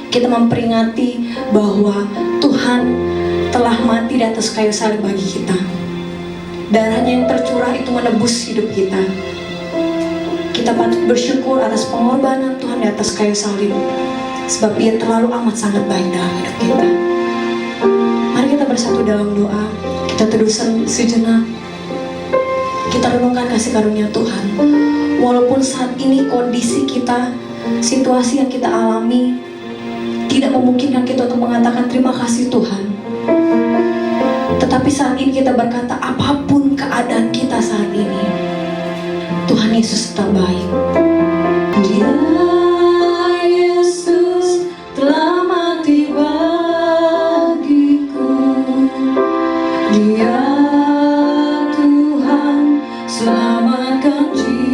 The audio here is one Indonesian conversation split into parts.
Kita memperingati bahwa Tuhan telah mati di atas kayu salib bagi kita. Darahnya yang tercurah itu menebus hidup kita. Kita patut bersyukur atas pengorbanan Tuhan di atas kayu salib, sebab Dia terlalu amat sangat baik dalam hidup kita. Mari kita bersatu dalam doa. Kita teduh sejenak. Kita renungkan kasih karunia Tuhan. Walaupun saat ini kondisi kita, situasi yang kita alami tidak memungkinkan kita untuk mengatakan terima kasih Tuhan, tetapi saat ini kita berkata, apapun keadaan kita saat ini, Tuhan Yesus tetap baik. Dia Yesus telah mati bagiku. Dia Tuhan selamatkan jiwaku.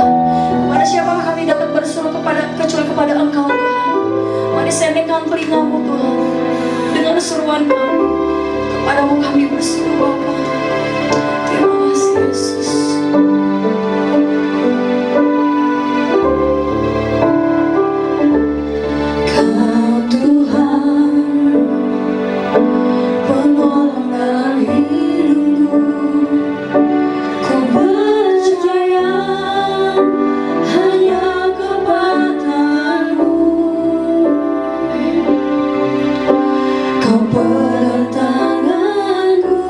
Tuhan. Kepada siapakah kami dapat berseru kecuali kepada Engkau Tuhan. Mari sendekkan telingamu Tuhan. Dengan seruan kami, kepadamu kami berseru Bapa. Terima kasih Yesus. Kau Tuhan, penolong dalam hidupku. Ku percaya hanya kepada-Mu. Kau pegang tanganku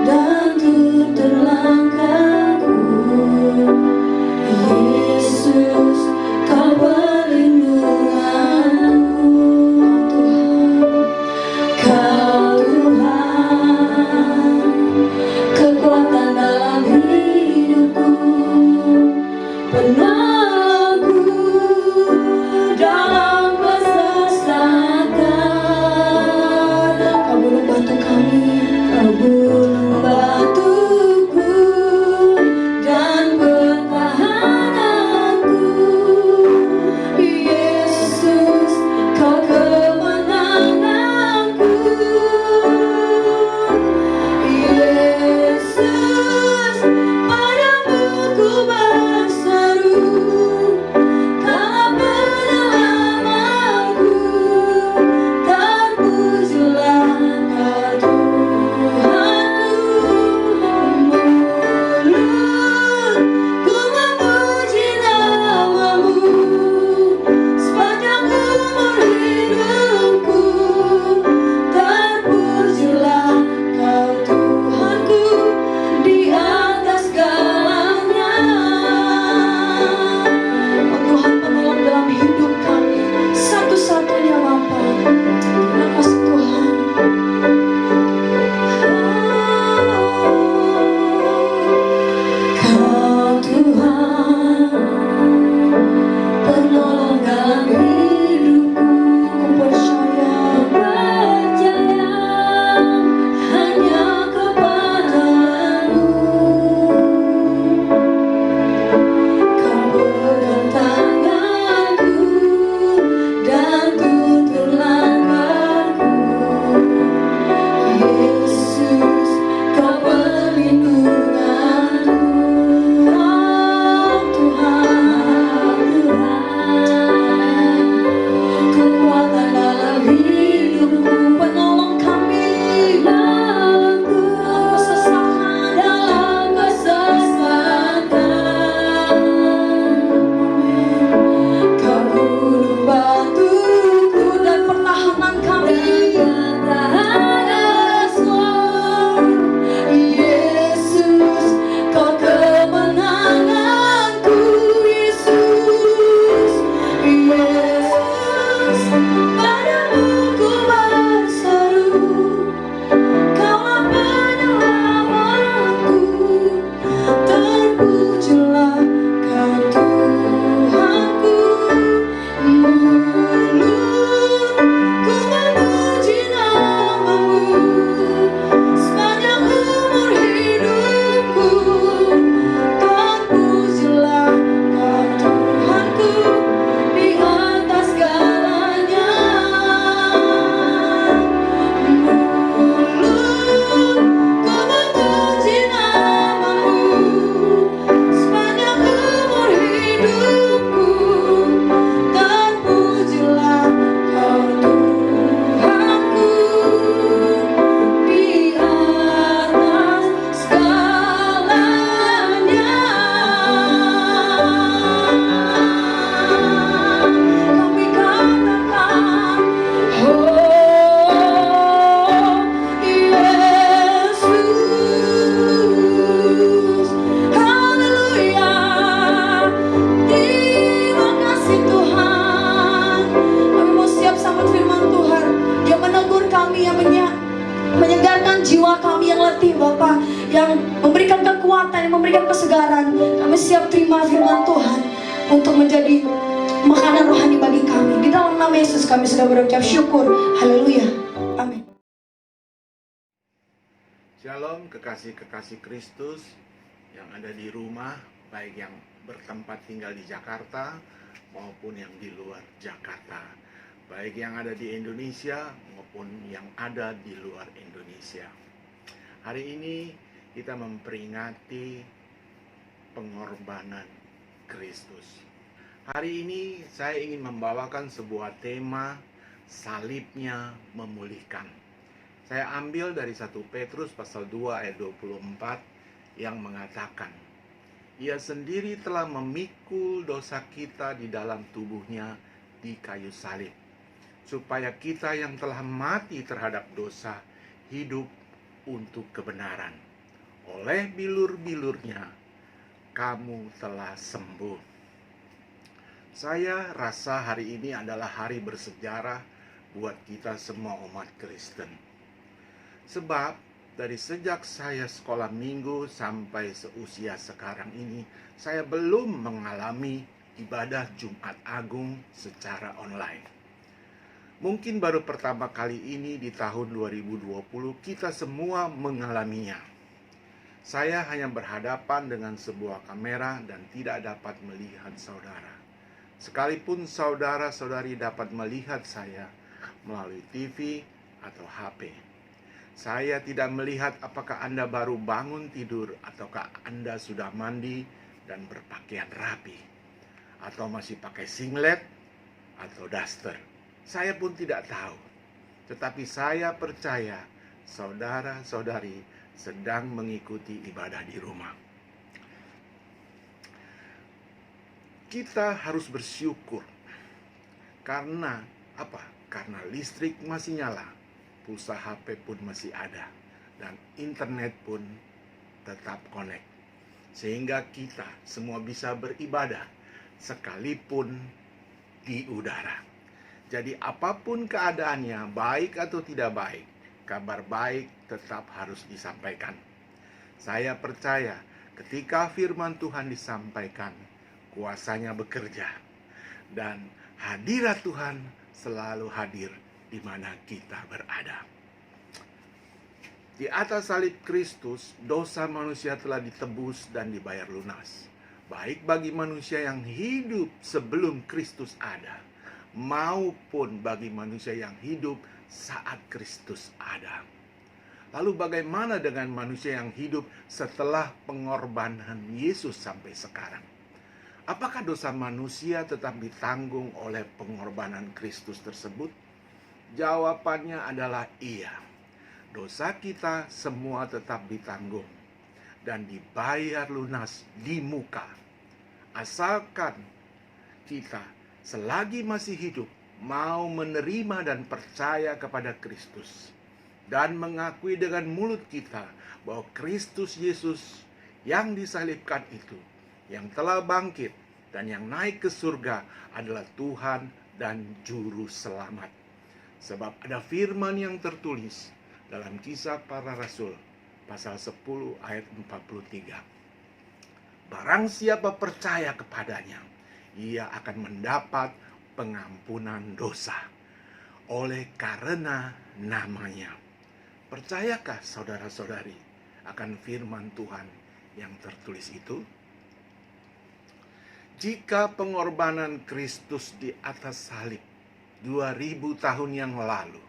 dan tutur langkahku. Yesus, Kau perlindunganku. Kau Tuhan, kekuatan dalam hidupku, penolongku dalam kesesakan. Kau bulung batu kami, Kau bulung batuku dan pertahananku. Yesus, Kau kemenanganku. Yesus, padamu ku berseru. Kau penyelamatku, terpujilah Kau Tuhanku. Mulutku memuji nama-Mu sepanjang umur hidupku. Terpujilah Kau Tuhanku di atas segalanya. Oh Tuhan, penolong dalam hidup kami, satu-satunya Bapa. Terima kasih Tuhan. Kau Tuhan, penolong dalam hidupku. Ku percaya hanya kepada-Mu. Kau pegang tanganku dan tutur langkahku. Yesus, Kau perlindunganku. Oh Tuhan, kekuatan dalam hidupku, penolong kami dalam kesesakan, Kau bulung batuku dan pertahanan kami. Yesus, Kau kemenanganku. Yesus, Yesus, padamu ku berseru. Kaulah penyelamatku, terpujilah Kau Tuhanku. Mulutku memuji nama-Mu sepanjang umur hidupku. Terpujilah Kau Tuhanku di atas segalanya. Mulutku memuji nama-Mu sepanjang umur hidupku. Terpujilah Kau Tuhanku di atas segalanya. Kami katakan, oh Yesus, haleluya. Terima kasih Tuhan. Kami mau siap sambut firman Tuhan yang menegur kami, yang menyegarkan jiwa kami yang letih Bapa, yang memberikan kekuatan, yang memberikan kesegaran. Kami siap terima firman Tuhan untuk menjadi makanan rohani bagi kami. Di dalam nama Yesus kami sudah berucap syukur. Haleluya. Amin. Shalom kekasih-kekasih Kristus yang ada di rumah, baik yang bertempat tinggal di Jakarta maupun yang di luar Jakarta, baik yang ada di Indonesia maupun yang ada di luar Indonesia. Hari ini kita memperingati pengorbanan Kristus. Hari ini saya ingin membawakan sebuah tema, salibnya memulihkan. Saya ambil dari 1 Petrus pasal 2 ayat 24 yang mengatakan, Ia sendiri telah memikul dosa kita di dalam tubuhnya di kayu salib, supaya kita yang telah mati terhadap dosa hidup untuk kebenaran. Oleh bilur-bilurnya kamu telah sembuh. Saya rasa hari ini adalah hari bersejarah buat kita semua umat Kristen. Sebab dari sejak saya sekolah minggu sampai seusia sekarang ini, saya belum mengalami ibadah Jumat Agung secara online. Mungkin baru pertama kali ini di tahun 2020 kita semua mengalaminya. Saya hanya berhadapan dengan sebuah kamera dan tidak dapat melihat saudara. Sekalipun saudara-saudari dapat melihat saya melalui TV atau HP. Saya tidak melihat apakah Anda baru bangun tidur ataukah Anda sudah mandi dan berpakaian rapi, atau masih pakai singlet atau daster. Saya pun tidak tahu. Tetapi saya percaya saudara-saudari sedang mengikuti ibadah di rumah. Kita harus bersyukur. Karena apa? Karena listrik masih nyala, pulsa HP pun masih ada, dan internet pun tetap connect. Sehingga kita semua bisa beribadah sekalipun di udara. Jadi apapun keadaannya, baik atau tidak baik, kabar baik tetap harus disampaikan. Saya percaya ketika firman Tuhan disampaikan, kuasanya bekerja, dan hadirat Tuhan selalu hadir di mana kita berada. Di atas salib Kristus, dosa manusia telah ditebus dan dibayar lunas. Baik bagi manusia yang hidup sebelum Kristus ada, maupun bagi manusia yang hidup saat Kristus ada. Lalu bagaimana dengan manusia yang hidup setelah pengorbanan Yesus sampai sekarang? Apakah dosa manusia tetap ditanggung oleh pengorbanan Kristus tersebut? Jawabannya adalah iya. Dosa kita semua tetap ditanggung dan dibayar lunas di muka. Asalkan kita selagi masih hidup mau menerima dan percaya kepada Kristus dan mengakui dengan mulut kita bahwa Kristus Yesus yang disalibkan itu, yang telah bangkit dan yang naik ke surga adalah Tuhan dan Juru Selamat. Sebab ada firman yang tertulis dalam Kisah Para Rasul pasal 10 ayat 43. Barang siapa percaya kepadanya, ia akan mendapat pengampunan dosa oleh karena namanya. Percayakah saudara-saudari akan firman Tuhan yang tertulis itu? Jika pengorbanan Kristus di atas salib 2000 tahun yang lalu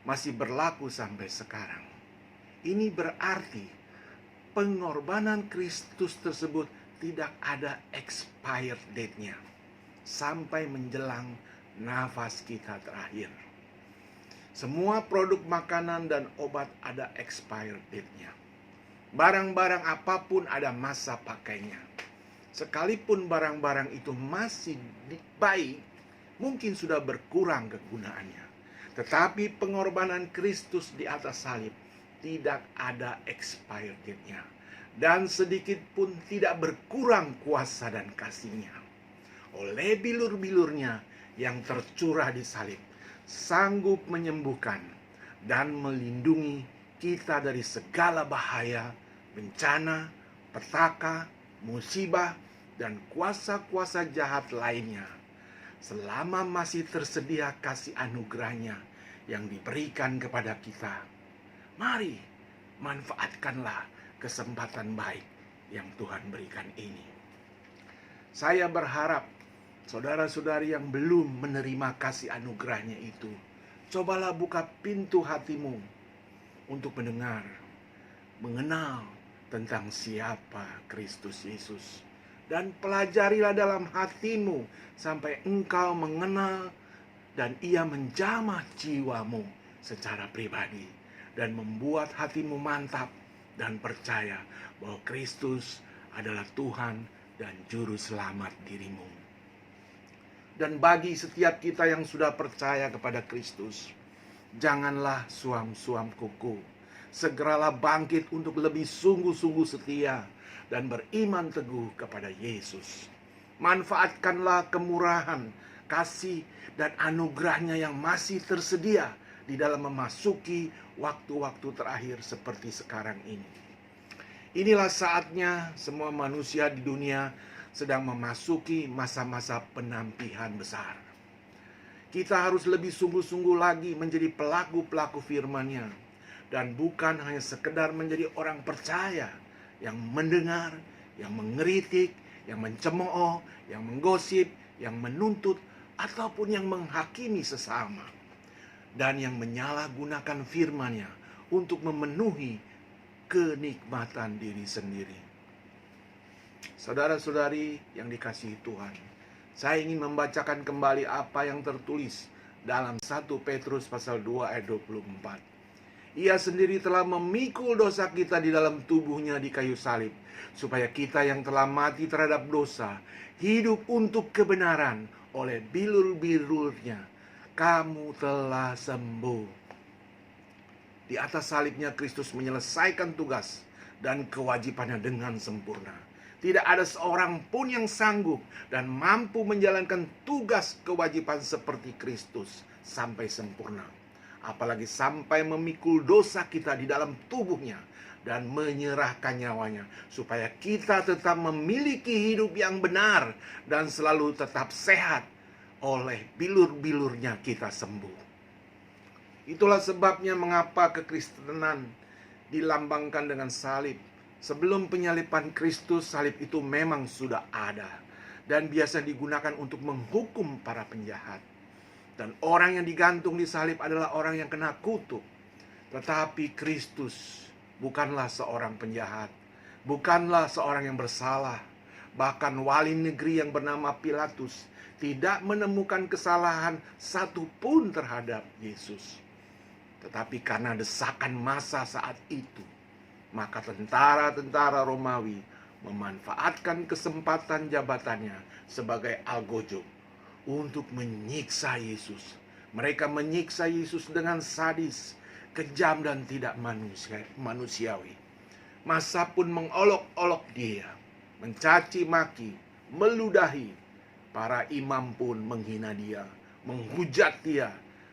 masih berlaku sampai sekarang, ini berarti pengorbanan Kristus tersebut tidak ada expired date-nya sampai menjelang nafas kita terakhir. Semua produk makanan dan obat ada expired date-nya. Barang-barang apapun ada masa pakainya. Sekalipun barang-barang itu masih baik, mungkin sudah berkurang kegunaannya. Tetapi pengorbanan Kristus di atas salib tidak ada expired date-nya. Dan sedikit pun tidak berkurang kuasa dan kasih-Nya. Oleh bilur-bilurnya yang tercurah di salib, sanggup menyembuhkan dan melindungi kita dari segala bahaya, bencana, petaka, musibah, dan kuasa-kuasa jahat lainnya. Selama masih tersedia kasih anugerahnya yang diberikan kepada kita, mari manfaatkanlah kesempatan baik yang Tuhan berikan ini. Saya berharap saudara-saudari yang belum menerima kasih anugerahnya itu, cobalah buka pintu hatimu untuk mendengar, mengenal tentang siapa Kristus Yesus. Dan pelajarilah dalam hatimu sampai engkau mengenal dan ia menjamah jiwamu secara pribadi dan membuat hatimu mantap dan percaya bahwa Kristus adalah Tuhan dan juru selamat dirimu. Dan bagi setiap kita yang sudah percaya kepada Kristus, janganlah suam-suam kuku. Segeralah bangkit untuk lebih sungguh-sungguh setia dan beriman teguh kepada Yesus. Manfaatkanlah kemurahan, kasih, dan anugerahnya yang masih tersedia di dalam memasuki waktu-waktu terakhir seperti sekarang ini. Inilah saatnya semua manusia di dunia sedang memasuki masa-masa penampihan besar. Kita harus lebih sungguh-sungguh lagi menjadi pelaku-pelaku firman-Nya, dan bukan hanya sekedar menjadi orang percaya yang mendengar, yang mengkritik, yang mencemooh, yang menggosip, yang menuntut, ataupun yang menghakimi sesama, dan yang menyalahgunakan firman-Nya untuk memenuhi kenikmatan diri sendiri. Saudara-saudari yang dikasihi Tuhan, saya ingin membacakan kembali apa yang tertulis dalam 1 Petrus pasal 2 ayat 24. Ia sendiri telah memikul dosa kita di dalam tubuhnya di kayu salib, supaya kita yang telah mati terhadap dosa hidup untuk kebenaran. Oleh bilur-bilurnya kamu telah sembuh. Di atas salibnya Kristus menyelesaikan tugas dan kewajibannya dengan sempurna. Tidak ada seorang pun yang sanggup dan mampu menjalankan tugas kewajiban seperti Kristus sampai sempurna, apalagi sampai memikul dosa kita di dalam tubuhnya dan menyerahkan nyawanya, supaya kita tetap memiliki hidup yang benar dan selalu tetap sehat. Oleh bilur-bilurnya kita sembuh. Itulah sebabnya mengapa kekristenan dilambangkan dengan salib. Sebelum penyaliban Kristus, salib itu memang sudah ada dan biasa digunakan untuk menghukum para penjahat. Dan orang yang digantung di salib adalah orang yang kena kutuk. Tetapi Kristus bukanlah seorang penjahat, bukanlah seorang yang bersalah. Bahkan wali negeri yang bernama Pilatus tidak menemukan kesalahan satupun terhadap Yesus. Tetapi karena desakan massa saat itu, maka tentara-tentara Romawi memanfaatkan kesempatan jabatannya sebagai algojo untuk menyiksa Yesus. Mereka menyiksa Yesus dengan sadis, kejam, dan tidak manusiawi. Massa pun mengolok-olok dia, mencaci maki, meludahi. Para imam pun menghina dia, menghujat dia.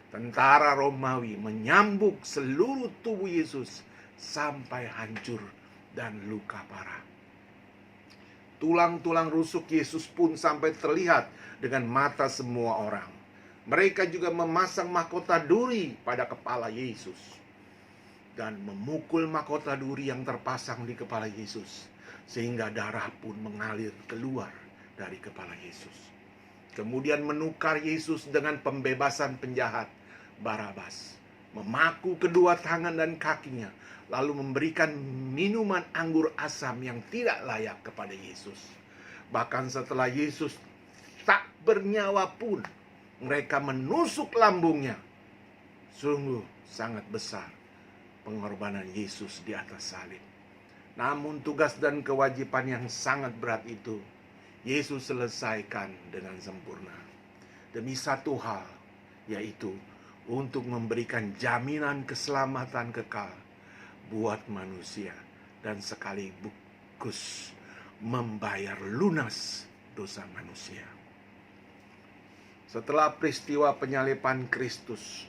Tentara Romawi menyambuk seluruh tubuh Yesus sampai hancur dan luka parah. Tulang-tulang rusuk Yesus pun sampai terlihat dengan mata semua orang. Mereka juga memasang mahkota duri pada kepala Yesus dan memukul mahkota duri yang terpasang di kepala Yesus, sehingga darah pun mengalir keluar dari kepala Yesus. Kemudian menukar Yesus dengan pembebasan penjahat Barabas, memaku kedua tangan dan kakinya, lalu memberikan minuman anggur asam yang tidak layak kepada Yesus. Bahkan setelah Yesus tak bernyawa pun, mereka menusuk lambungnya. Sungguh sangat besar pengorbanan Yesus di atas salib. Namun tugas dan kewajiban yang sangat berat itu Yesus selesaikan dengan sempurna. Demi satu hal, yaitu untuk memberikan jaminan keselamatan kekal buat manusia dan sekaligus membayar lunas dosa manusia. Setelah peristiwa penyaliban Kristus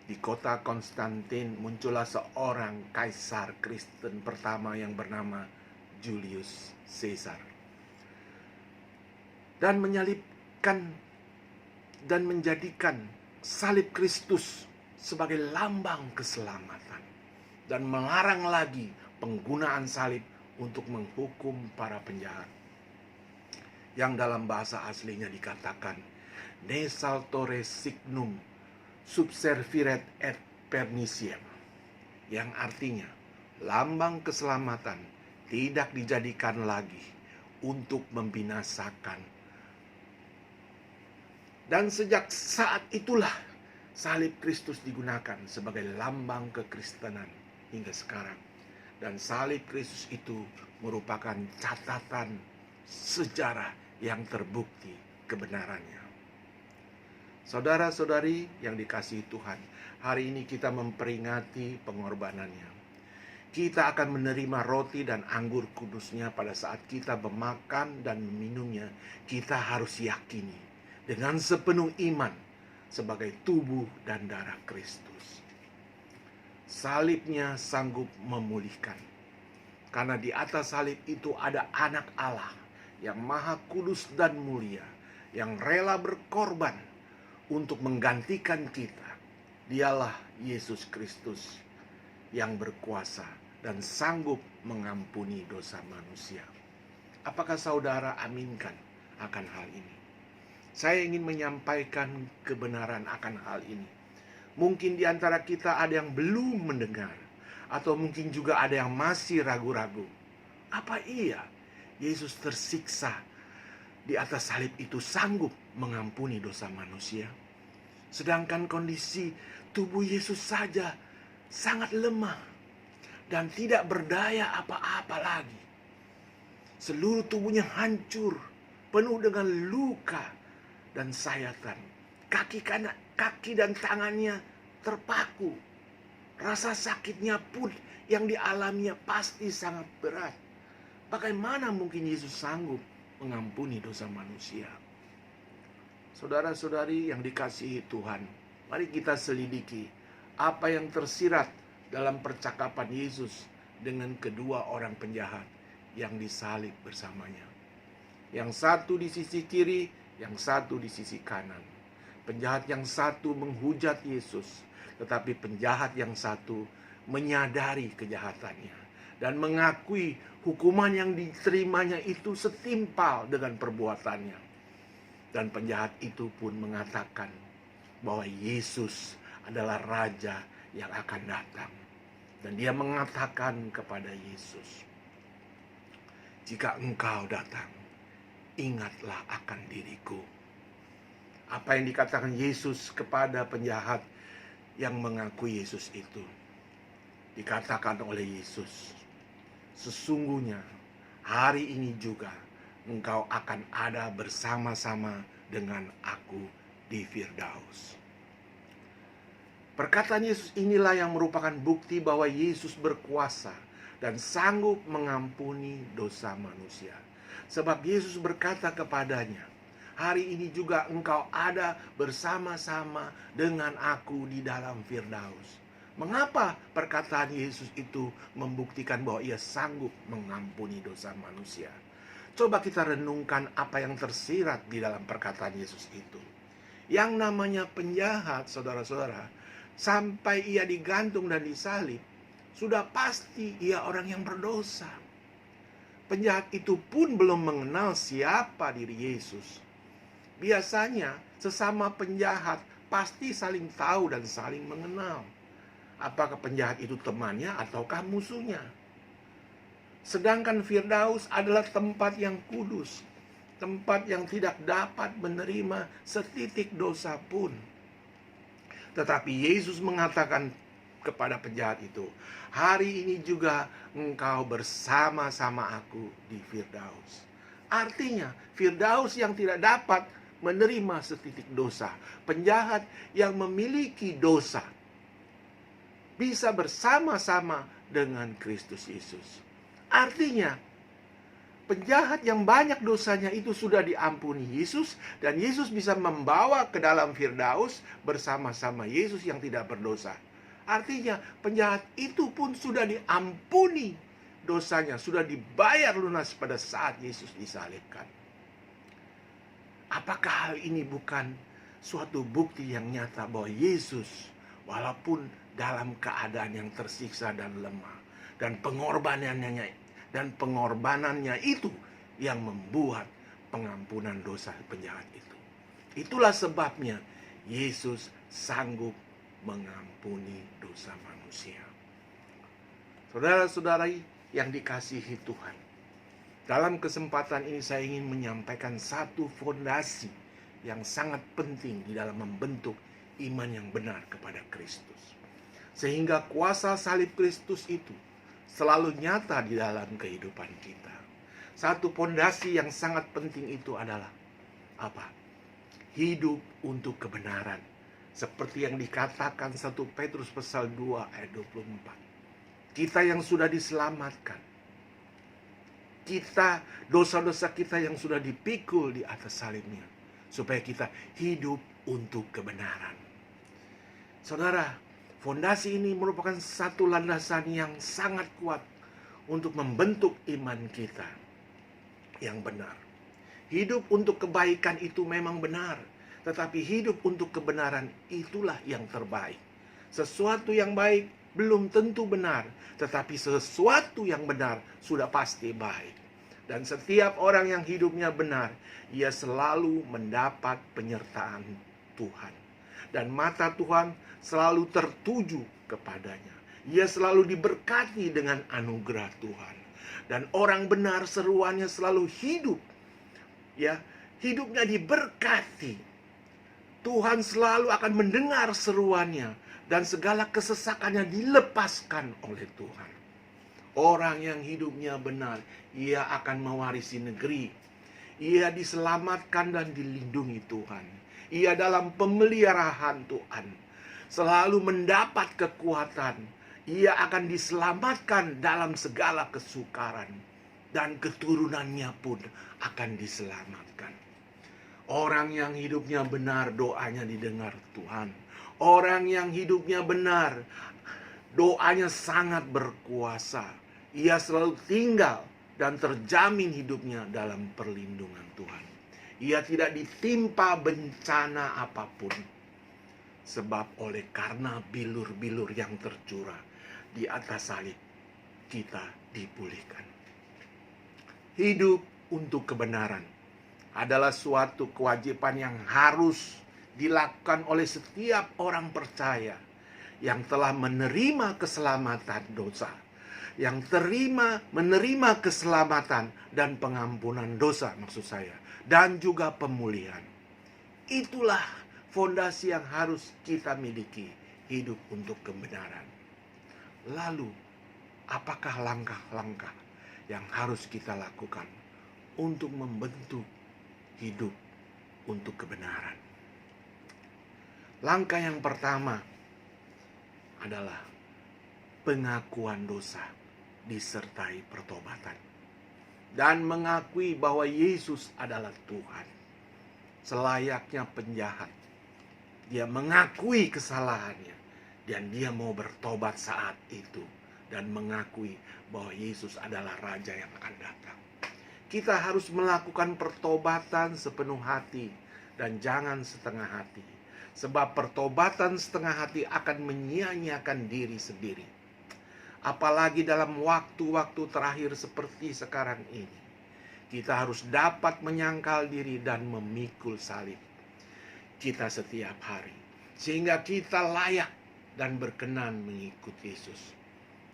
di kota Konstantin, muncullah seorang kaisar Kristen pertama yang bernama Julius Caesar, dan menyalibkan dan menjadikan salib Kristus sebagai lambang keselamatan, dan melarang lagi penggunaan salib untuk menghukum para penjahat. yang dalam bahasa aslinya dikatakan ne saltore signum subserviret et perniciem, yang artinya lambang keselamatan tidak dijadikan lagi untuk membinasakan. Dan sejak saat itulah salib Kristus digunakan sebagai lambang kekristenan hingga sekarang. Dan salib Kristus itu merupakan catatan sejarah yang terbukti kebenarannya. Saudara-saudari yang dikasihi Tuhan, hari ini kita memperingati pengorbanannya. Kita akan menerima roti dan anggur kudusnya pada saat kita memakan dan meminumnya. Kita harus yakini dengan sepenuh iman sebagai tubuh dan darah Kristus. Salibnya sanggup memulihkan. Karena di atas salib itu ada anak Allah yang maha kudus dan mulia, yang rela berkorban untuk menggantikan kita. Dialah Yesus Kristus yang berkuasa dan sanggup mengampuni dosa manusia. Apakah saudara aminkan akan hal ini? Saya ingin menyampaikan kebenaran akan hal ini. Mungkin di antara kita ada yang belum mendengar, atau mungkin juga ada yang masih ragu-ragu. Apa iya Yesus tersiksa di atas salib itu sanggup mengampuni dosa manusia? Sedangkan kondisi tubuh Yesus saja sangat lemah dan tidak berdaya apa-apa lagi. Seluruh tubuhnya hancur, penuh dengan luka dan sayatan. Kaki dan tangannya terpaku. Rasa sakitnya pun yang dialaminya pasti sangat berat. Bagaimana mungkin Yesus sanggup mengampuni dosa manusia? Saudara-saudari yang dikasihi Tuhan, mari kita selidiki apa yang tersirat dalam percakapan Yesus dengan kedua orang penjahat yang disalib bersamanya. Yang satu di sisi kiri, yang satu di sisi kanan. Penjahat yang satu menghujat Yesus, tetapi penjahat yang satu menyadari kejahatannya dan mengakui hukuman yang diterimanya itu setimpal dengan perbuatannya. Dan penjahat itu pun mengatakan bahwa Yesus adalah Raja yang akan datang. Dan dia mengatakan kepada Yesus, jika engkau datang, ingatlah akan diriku. Apa yang dikatakan Yesus kepada penjahat yang mengakui Yesus itu? Dikatakan oleh Yesus, sesungguhnya hari ini juga engkau akan ada bersama-sama dengan aku di Firdaus. Perkataan Yesus inilah yang merupakan bukti bahwa Yesus berkuasa dan sanggup mengampuni dosa manusia. Sebab Yesus berkata kepadanya, hari ini juga engkau ada bersama-sama dengan aku di dalam Firdaus. Mengapa perkataan Yesus itu membuktikan bahwa ia sanggup mengampuni dosa manusia? Coba kita renungkan apa yang tersirat di dalam perkataan Yesus itu. Yang namanya penjahat, saudara-saudara, sampai ia digantung dan disalib, sudah pasti ia orang yang berdosa. Penjahat itu pun belum mengenal siapa diri Yesus. Biasanya sesama penjahat pasti saling tahu dan saling mengenal. Apakah penjahat itu temannya ataukah musuhnya? Sedangkan Firdaus adalah tempat yang kudus, tempat yang tidak dapat menerima setitik dosa pun. Tetapi Yesus mengatakan kepada penjahat itu, hari ini juga engkau bersama-sama aku di Firdaus. Artinya Firdaus yang tidak dapat menerima setitik dosa, penjahat yang memiliki dosa, bisa bersama-sama dengan Kristus Yesus. Artinya penjahat yang banyak dosanya itu sudah diampuni Yesus, dan Yesus bisa membawa ke dalam Firdaus bersama-sama Yesus yang tidak berdosa. Artinya penjahat itu pun sudah diampuni dosanya, sudah dibayar lunas pada saat Yesus disalibkan. Apakah hal ini bukan suatu bukti yang nyata bahwa Yesus walaupun dalam keadaan yang tersiksa dan lemah, dan pengorbanannya itu yang membuat pengampunan dosa penjahat itu. Itulah sebabnya Yesus sanggup mengampuni dosa manusia. Saudara-saudari yang dikasihi Tuhan, dalam kesempatan ini saya ingin menyampaikan satu fondasi yang sangat penting di dalam membentuk iman yang benar kepada Kristus. Sehingga kuasa salib Kristus itu selalu nyata di dalam kehidupan kita. Satu fondasi yang sangat penting itu adalah apa? Hidup untuk kebenaran. Seperti yang dikatakan 1 Petrus pasal 2 ayat 24. Kita yang sudah diselamatkan. Kita, dosa-dosa kita yang sudah dipikul di atas salibnya. Supaya kita hidup untuk kebenaran. Saudara, fondasi ini merupakan satu landasan yang sangat kuat untuk membentuk iman kita yang benar. Hidup untuk kebaikan itu memang benar, tetapi hidup untuk kebenaran itulah yang terbaik. Sesuatu yang baik belum tentu benar, tetapi sesuatu yang benar sudah pasti baik. Dan setiap orang yang hidupnya benar, ia selalu mendapat penyertaan Tuhan. Dan mata Tuhan selalu tertuju kepadanya. Ia selalu diberkati dengan anugerah Tuhan. Dan orang benar seruannya selalu hidup. Ya, hidupnya diberkati. Tuhan selalu akan mendengar seruannya. Dan segala kesesakannya dilepaskan oleh Tuhan. Orang yang hidupnya benar, ia akan mewarisi negeri. Ia diselamatkan dan dilindungi Tuhan. Ia dalam pemeliharaan Tuhan. Selalu mendapat kekuatan. Ia akan diselamatkan dalam segala kesukaran. Dan keturunannya pun akan diselamatkan. Orang yang hidupnya benar, doanya didengar Tuhan. Orang yang hidupnya benar, doanya sangat berkuasa. Ia selalu tinggal dan terjamin hidupnya dalam perlindungan Tuhan. Ia tidak ditimpa bencana apapun. Sebab oleh karena bilur-bilur yang tercurah di atas salib, kita dipulihkan. Hidup untuk kebenaran adalah suatu kewajiban yang harus dilakukan oleh setiap orang percaya yang telah menerima keselamatan dosa, yang menerima keselamatan dan pengampunan dosa maksud saya, dan juga pemulihan. Itulah fondasi yang harus kita miliki, hidup untuk kebenaran. Lalu, apakah langkah-langkah yang harus kita lakukan untuk membentuk hidup untuk kebenaran? Langkah yang pertama adalah pengakuan dosa disertai pertobatan. Dan mengakui bahwa Yesus adalah Tuhan. Selayaknya penjahat, dia mengakui kesalahannya. Dan dia mau bertobat saat itu. Dan mengakui bahwa Yesus adalah Raja yang akan datang. Kita harus melakukan pertobatan sepenuh hati. Dan jangan setengah hati. Sebab pertobatan setengah hati akan menyia-nyiakan diri sendiri. Apalagi dalam waktu-waktu terakhir seperti sekarang ini. Kita harus dapat menyangkal diri dan memikul salib kita setiap hari. Sehingga kita layak dan berkenan mengikut Yesus.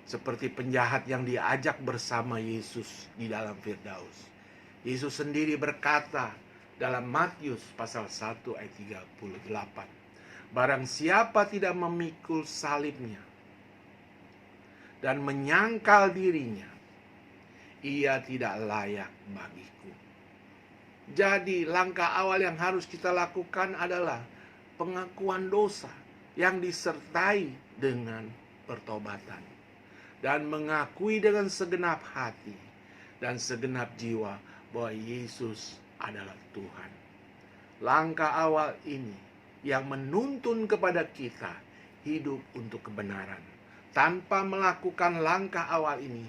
Seperti penjahat yang diajak bersama Yesus di dalam Firdaus. Yesus sendiri berkata dalam Matius pasal 1 ayat 38. Barang siapa tidak memikul salibnya dan menyangkal dirinya, ia tidak layak bagiku. Jadi langkah awal yang harus kita lakukan adalah pengakuan dosa yang disertai dengan pertobatan. Dan mengakui dengan segenap hati dan segenap jiwa bahwa Yesus adalah Tuhan. Langkah awal ini yang menuntun kepada kita hidup untuk kebenaran. Tanpa melakukan langkah awal ini,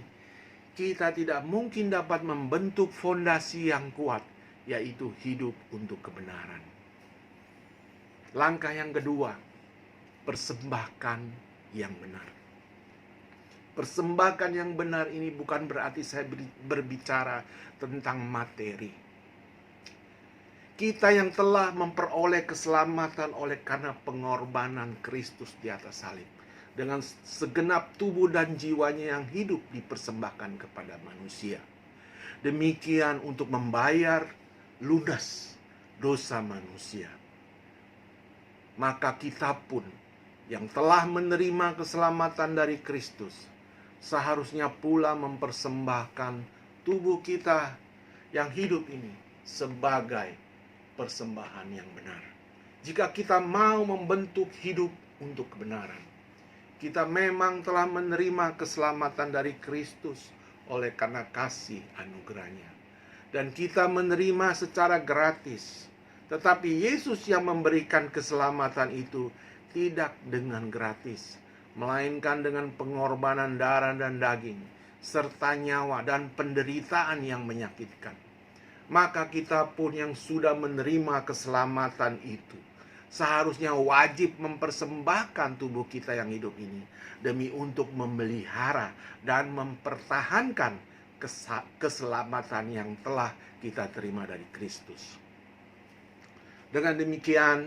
kita tidak mungkin dapat membentuk fondasi yang kuat, yaitu hidup untuk kebenaran. Langkah yang kedua, persembahkan yang benar. Persembahkan yang benar ini bukan berarti saya berbicara tentang materi. Kita yang telah memperoleh keselamatan oleh karena pengorbanan Kristus di atas salib. Dengan segenap tubuh dan jiwanya yang hidup dipersembahkan kepada manusia. Demikian untuk membayar lunas dosa manusia. Maka kita pun yang telah menerima keselamatan dari Kristus, seharusnya pula mempersembahkan tubuh kita yang hidup ini sebagai persembahan yang benar. Jika kita mau membentuk hidup untuk kebenaran, kita memang telah menerima keselamatan dari Kristus oleh karena kasih anugerahnya. Dan kita menerima secara gratis. Tetapi Yesus yang memberikan keselamatan itu tidak dengan gratis, melainkan dengan pengorbanan darah dan daging, serta nyawa dan penderitaan yang menyakitkan. Maka kita pun yang sudah menerima keselamatan itu, seharusnya wajib mempersembahkan tubuh kita yang hidup ini demi untuk memelihara dan mempertahankan keselamatan yang telah kita terima dari Kristus. Dengan demikian,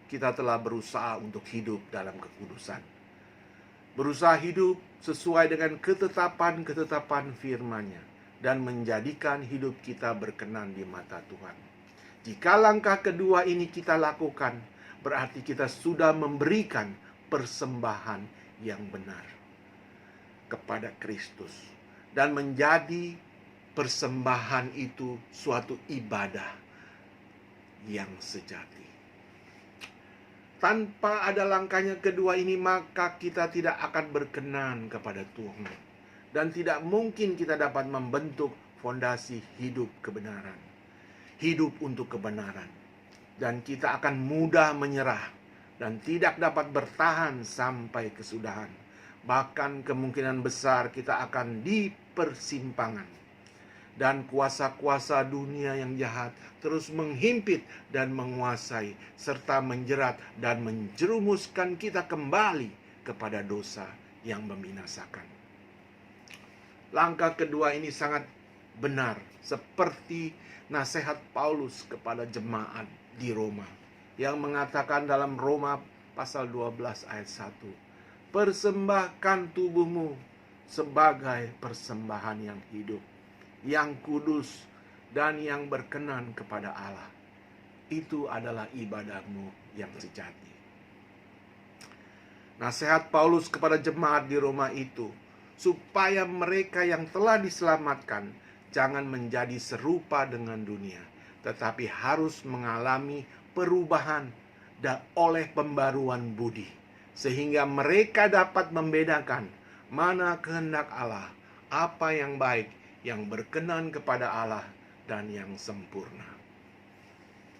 kita telah berusaha untuk hidup dalam kekudusan. Berusaha hidup sesuai dengan ketetapan-ketetapan firman-Nya dan menjadikan hidup kita berkenan di mata Tuhan. Jika langkah kedua ini kita lakukan, berarti kita sudah memberikan persembahan yang benar kepada Kristus. Dan menjadi persembahan itu suatu ibadah yang sejati. Tanpa ada langkahnya kedua ini, maka kita tidak akan berkenan kepada Tuhan. Dan tidak mungkin kita dapat membentuk fondasi hidup kebenaran. Hidup untuk kebenaran. Dan kita akan mudah menyerah dan tidak dapat bertahan sampai kesudahan. Bahkan kemungkinan besar kita akan di persimpangan. Dan kuasa-kuasa dunia yang jahat terus menghimpit dan menguasai, serta menjerat dan menjerumuskan kita kembali kepada dosa yang membinasakan. Langkah kedua ini sangat benar, seperti nasihat Paulus kepada jemaat di Roma, yang mengatakan dalam Roma pasal 12 ayat 1, persembahkan tubuhmu sebagai persembahan yang hidup, yang kudus dan yang berkenan kepada Allah. Itu adalah ibadahmu yang sejati. Nasihat Paulus kepada jemaat di Roma itu, supaya mereka yang telah diselamatkan jangan menjadi serupa dengan dunia, tetapi harus mengalami perubahan dan oleh pembaruan budi, sehingga mereka dapat membedakan mana kehendak Allah, apa yang baik, yang berkenan kepada Allah, dan yang sempurna.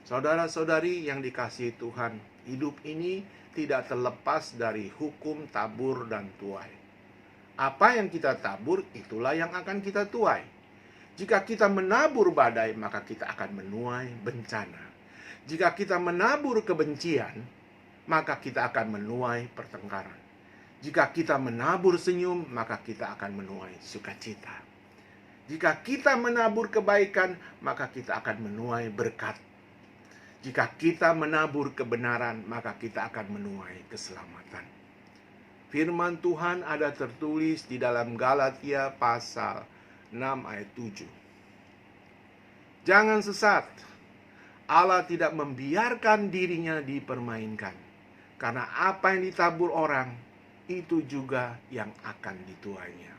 Saudara-saudari yang dikasihi Tuhan, hidup ini tidak terlepas dari hukum tabur dan tuai. Apa yang kita tabur, itulah yang akan kita tuai. Jika kita menabur badai, maka kita akan menuai bencana. Jika kita menabur kebencian, maka kita akan menuai pertengkaran. Jika kita menabur senyum, maka kita akan menuai sukacita. Jika kita menabur kebaikan, maka kita akan menuai berkat. Jika kita menabur kebenaran, maka kita akan menuai keselamatan. Firman Tuhan ada tertulis di dalam Galatia pasal 6 ayat 7. Jangan sesat, Allah tidak membiarkan dirinya dipermainkan. Karena apa yang ditabur orang, itu juga yang akan dituainya.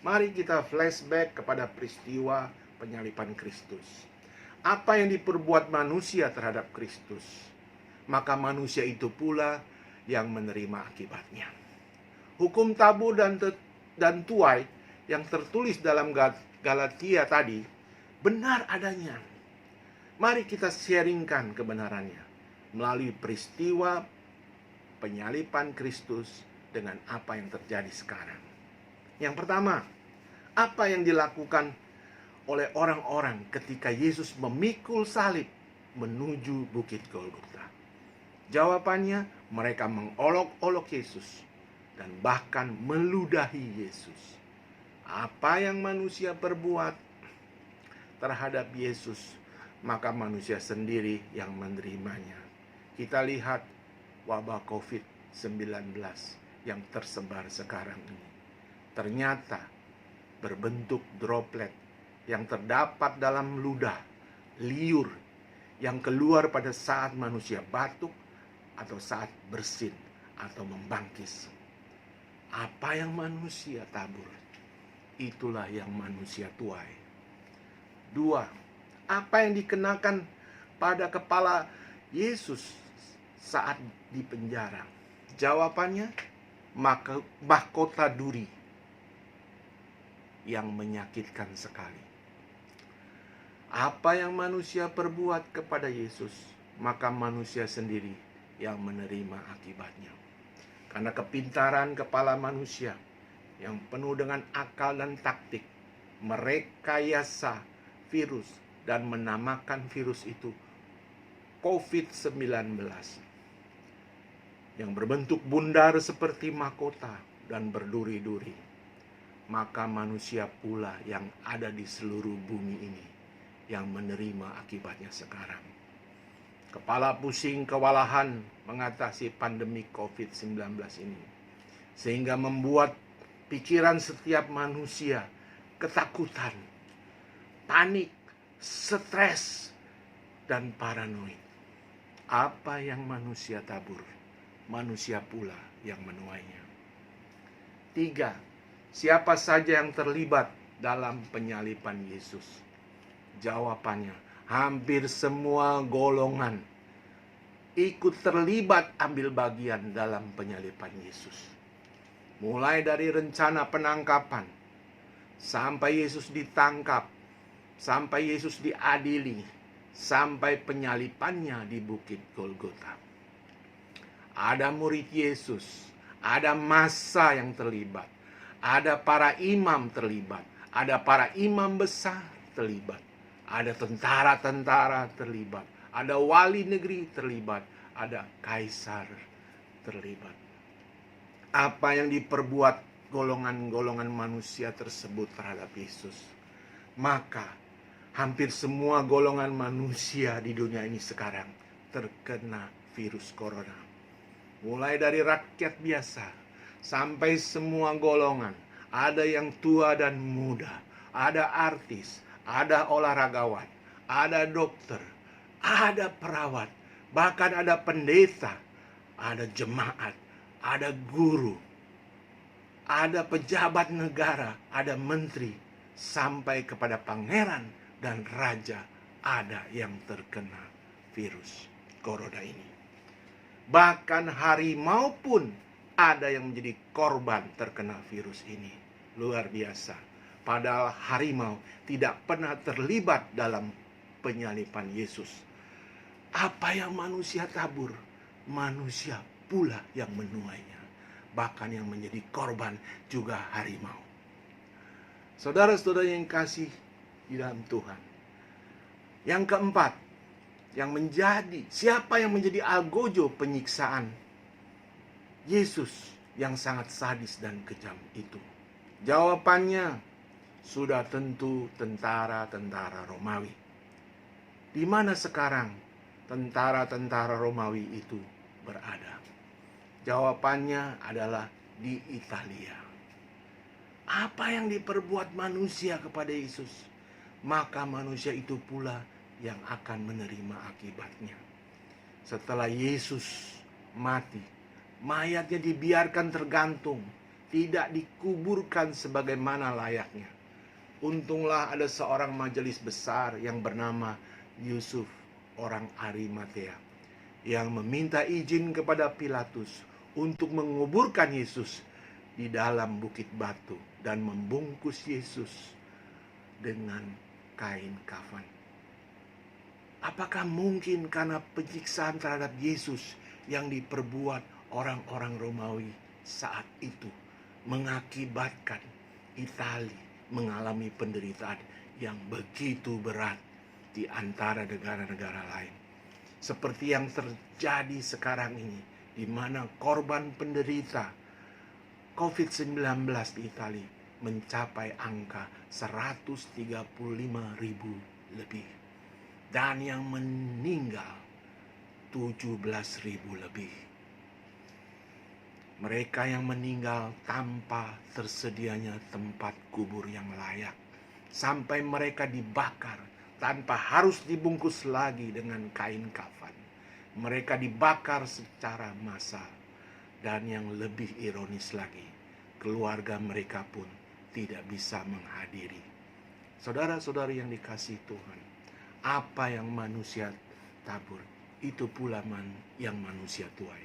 Mari kita flashback kepada peristiwa penyaliban Kristus. Apa yang diperbuat manusia terhadap Kristus, maka manusia itu pula yang menerima akibatnya. Hukum tabur dan tuai yang tertulis dalam Galatia tadi benar adanya. Mari kita sharingkan kebenarannya melalui peristiwa penyaliban Kristus dengan apa yang terjadi sekarang. Yang pertama, apa yang dilakukan oleh orang-orang ketika Yesus memikul salib menuju Bukit Golgota? Jawabannya, mereka mengolok-olok Yesus dan bahkan meludahi Yesus. Apa yang manusia perbuat terhadap Yesus maka manusia sendiri yang menerimanya. Kita lihat wabah COVID-19 yang tersebar sekarang ini. Ternyata berbentuk droplet yang terdapat dalam ludah, liur, yang keluar pada saat manusia batuk atau saat bersin atau membangkis. Apa yang manusia tabur, itulah yang manusia tuai. 2. Apa yang dikenakan pada kepala Yesus saat di penjara? Jawabannya, mahkota duri yang menyakitkan sekali. Apa yang manusia perbuat kepada Yesus, maka manusia sendiri yang menerima akibatnya. Karena kepintaran kepala manusia yang penuh dengan akal dan taktik, merekayasa virus dan menamakan virus itu COVID-19 yang berbentuk bundar seperti mahkota dan berduri-duri. Maka manusia pula yang ada di seluruh bumi ini yang menerima akibatnya sekarang. Kepala pusing kewalahan mengatasi pandemi COVID-19 ini, sehingga membuat pikiran setiap manusia ketakutan, panik, stres, dan paranoid. Apa yang manusia tabur, manusia pula yang menuainya. 3. Siapa saja yang terlibat dalam penyaliban Yesus? Jawabannya, hampir semua golongan ikut terlibat ambil bagian dalam penyaliban Yesus. Mulai dari rencana penangkapan, sampai Yesus ditangkap, sampai Yesus diadili, sampai penyalipannya di Bukit Golgota. Ada murid Yesus, ada massa yang terlibat, ada para imam terlibat, ada para imam besar terlibat, ada tentara-tentara terlibat, ada wali negeri terlibat, ada kaisar terlibat. Apa yang diperbuat golongan-golongan manusia tersebut terhadap Yesus, maka hampir semua golongan manusia di dunia ini sekarang terkena virus corona. Mulai dari rakyat biasa sampai semua golongan, ada yang tua dan muda, ada artis, ada olahragawan, ada dokter, ada perawat, bahkan ada pendeta, ada jemaat, ada guru, ada pejabat negara, ada menteri, sampai kepada pangeran dan raja ada yang terkena virus corona ini. Bahkan harimau pun ada yang menjadi korban terkena virus ini. Luar biasa. Padahal harimau tidak pernah terlibat dalam penyaliban Yesus. Apa yang manusia tabur, manusia pula yang menuainya. Bahkan yang menjadi korban juga harimau. Saudara-saudara yang kasih di dalam Tuhan. Yang keempat, siapa yang menjadi algojo penyiksaan Yesus yang sangat sadis dan kejam itu? Jawabannya sudah tentu tentara-tentara Romawi. Di mana sekarang tentara-tentara Romawi itu berada? Jawabannya adalah di Italia. Apa yang diperbuat manusia kepada Yesus, maka manusia itu pula yang akan menerima akibatnya. Setelah Yesus mati, mayatnya dibiarkan tergantung, tidak dikuburkan sebagaimana layaknya. Untunglah ada seorang majelis besar yang bernama Yusuf, orang Arimatea, yang meminta izin kepada Pilatus untuk menguburkan Yesus di dalam bukit batu dan membungkus Yesus dengan kain kafan. Apakah mungkin karena penyiksaan terhadap Yesus yang diperbuat orang-orang Romawi saat itu mengakibatkan Italia mengalami penderitaan yang begitu berat di antara negara-negara lain? Seperti yang terjadi sekarang ini, di mana korban penderita COVID-19 di Italia mencapai angka 135.000 lebih. dan yang meninggal 17.000 lebih. Mereka yang meninggal tanpa tersedianya tempat kubur yang layak, sampai mereka dibakar tanpa harus dibungkus lagi dengan kain kafan. Mereka dibakar secara massal, dan yang lebih ironis lagi, keluarga mereka pun tidak bisa menghadiri. Saudara-saudari yang dikasihi Tuhan, apa yang manusia tabur, itu pula yang manusia tuai.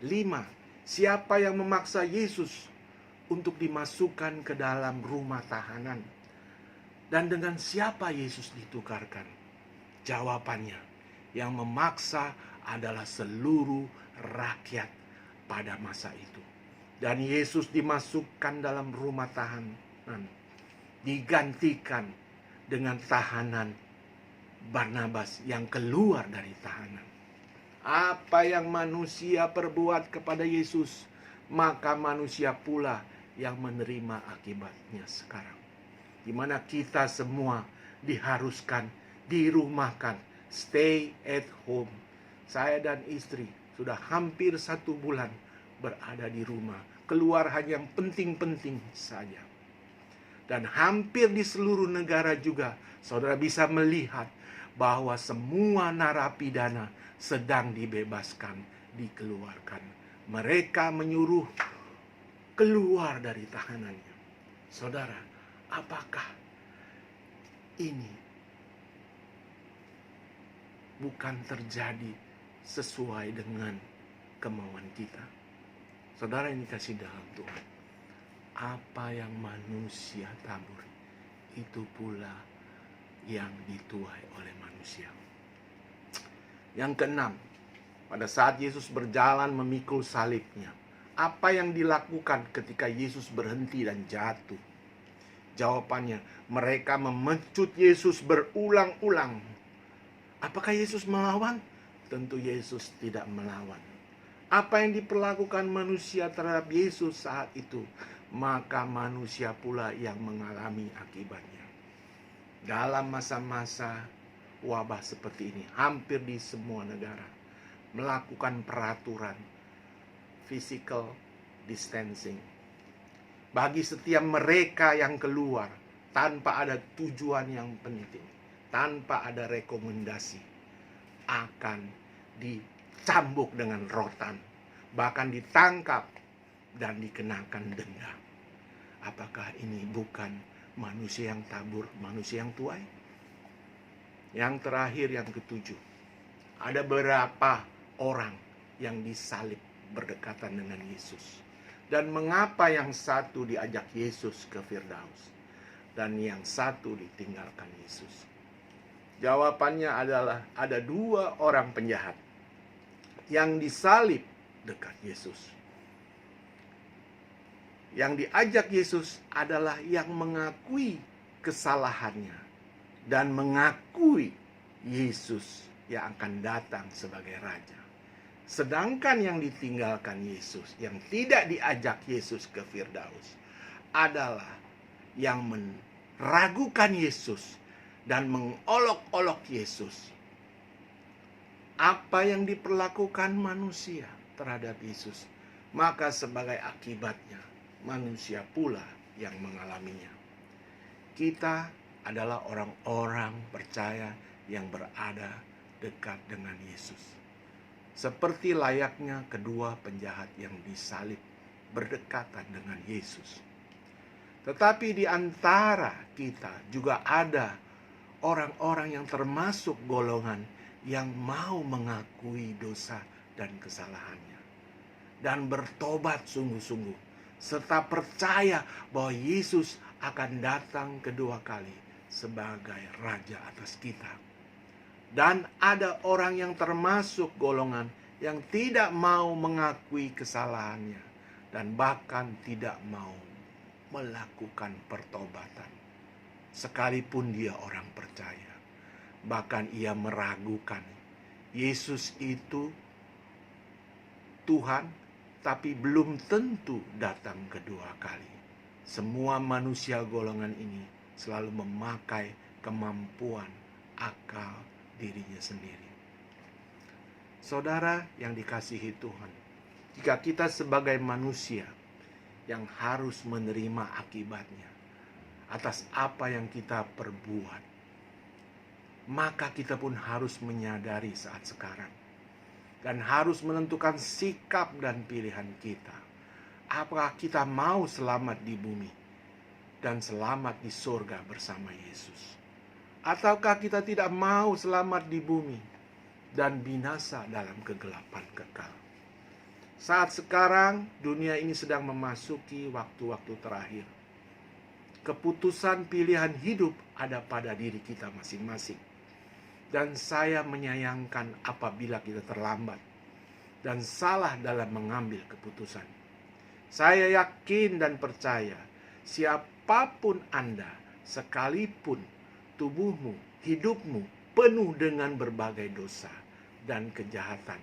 5. Siapa yang memaksa Yesus untuk dimasukkan ke dalam rumah tahanan? Dan dengan siapa Yesus ditukarkan? Jawabannya, yang memaksa adalah seluruh rakyat pada masa itu. Dan Yesus dimasukkan dalam rumah tahanan, digantikan dengan tahanan Barnabas yang keluar dari tahanan. Apa yang manusia perbuat kepada Yesus, maka manusia pula yang menerima akibatnya sekarang. Di mana kita semua diharuskan dirumahkan, stay at home. Saya dan istri sudah hampir 1 bulan berada di rumah, keluar hanya yang penting-penting saja. Dan hampir di seluruh negara juga saudara bisa melihat bahwa semua narapidana sedang dibebaskan, dikeluarkan. Mereka menyuruh keluar dari tahanannya. Saudara, apakah ini bukan terjadi sesuai dengan kemauan kita? Saudara yang dikasihi dalam Tuhan, apa yang manusia tabur, itu pula yang dituai oleh manusia. Yang keenam, pada saat Yesus berjalan memikul salibnya, apa yang dilakukan ketika Yesus berhenti dan jatuh? Jawabannya, mereka memecut Yesus berulang-ulang. Apakah Yesus melawan? Tentu Yesus tidak melawan. Apa yang diperlakukan manusia terhadap Yesus saat itu, maka manusia pula yang mengalami akibatnya. Dalam masa-masa wabah seperti ini, hampir di semua negara melakukan peraturan physical distancing bagi setiap mereka yang keluar tanpa ada tujuan yang penting, tanpa ada rekomendasi, akan dicambuk dengan rotan, bahkan ditangkap dan dikenakan denda. Apakah ini bukan manusia yang tabur, manusia yang tuai? Yang terakhir, yang ketujuh, ada beberapa orang yang disalib berdekatan dengan Yesus. Dan mengapa yang satu diajak Yesus ke Firdaus dan yang satu ditinggalkan Yesus? Jawabannya adalah ada 2 orang penjahat yang disalib dekat Yesus. Yang diajak Yesus adalah yang mengakui kesalahannya dan mengakui Yesus yang akan datang sebagai Raja. Sedangkan yang ditinggalkan Yesus, yang tidak diajak Yesus ke Firdaus, adalah yang meragukan Yesus dan mengolok-olok Yesus. Apa yang diperlakukan manusia terhadap Yesus, maka sebagai akibatnya manusia pula yang mengalaminya. Kita adalah orang-orang percaya yang berada dekat dengan Yesus. Seperti layaknya kedua penjahat yang disalib berdekatan dengan Yesus. Tetapi di antara kita juga ada orang-orang yang termasuk golongan yang mau mengakui dosa dan kesalahannya dan bertobat sungguh-sungguh, serta percaya bahwa Yesus akan datang kedua kali sebagai Raja atas kita. Dan ada orang yang termasuk golongan yang tidak mau mengakui kesalahannya dan bahkan tidak mau melakukan pertobatan. Sekalipun dia orang percaya, bahkan ia meragukan Yesus itu Tuhan, tapi belum tentu datang kedua kali. Semua manusia golongan ini selalu memakai kemampuan, akal, dirinya sendiri. Saudara yang dikasihi Tuhan, jika kita sebagai manusia yang harus menerima akibatnya atas apa yang kita perbuat, maka kita pun harus menyadari saat sekarang dan harus menentukan sikap dan pilihan kita. Apakah kita mau selamat di bumi dan selamat di surga bersama Yesus? Ataukah kita tidak mau selamat di bumi dan binasa dalam kegelapan kekal? Saat sekarang dunia ini sedang memasuki waktu-waktu terakhir. Keputusan pilihan hidup ada pada diri kita masing-masing. Dan saya menyayangkan apabila kita terlambat dan salah dalam mengambil keputusan. Saya yakin dan percaya siapapun Anda, sekalipun tubuhmu, hidupmu penuh dengan berbagai dosa dan kejahatan,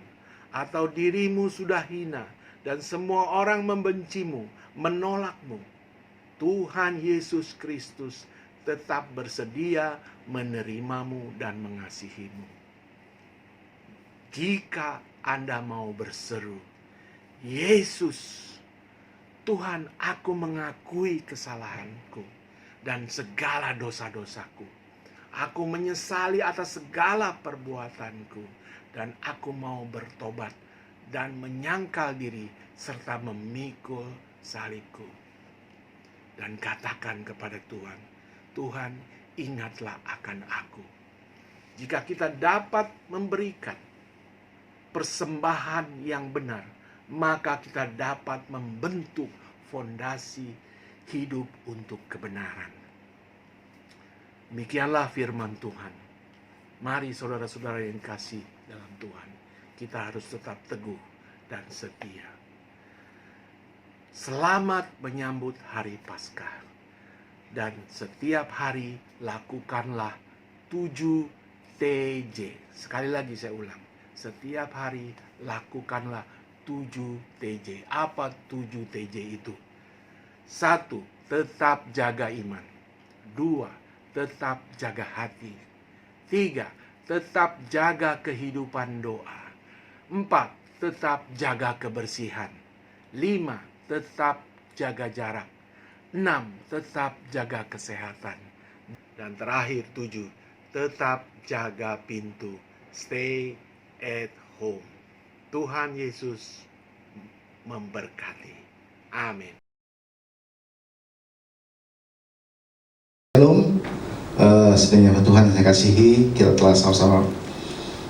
atau dirimu sudah hina dan semua orang membencimu, menolakmu, Tuhan Yesus Kristus tetap bersedia menerimamu dan mengasihimu. Jika Anda mau berseru, Yesus, Tuhan, aku mengakui kesalahanku dan segala dosa-dosaku. Aku menyesali atas segala perbuatanku dan aku mau bertobat dan menyangkal diri serta memikul salibku. Dan katakan kepada Tuhan, Tuhan, ingatlah akan aku. Jika kita dapat memberikan persembahan yang benar, maka kita dapat membentuk fondasi hidup untuk kebenaran. Demikianlah firman Tuhan. Mari saudara-saudara yang kasih dalam Tuhan, kita harus tetap teguh dan setia. Selamat menyambut hari Paskah. Dan setiap hari lakukanlah 7 TJ. Sekali lagi saya ulang. Setiap hari lakukanlah 7 TJ. Apa 7 TJ itu? 1. Tetap jaga iman. 2. Tetap jaga hati. 3. Tetap jaga kehidupan doa. 4. Tetap jaga kebersihan. 5. Tetap jaga jarak. 6. Tetap jaga kesehatan. Dan terakhir 7. Tetap jaga pintu. Stay at home. Tuhan Yesus memberkati. Amin. Shalom, sedang Tuhan yang saya kasihi, kita telah sama-sama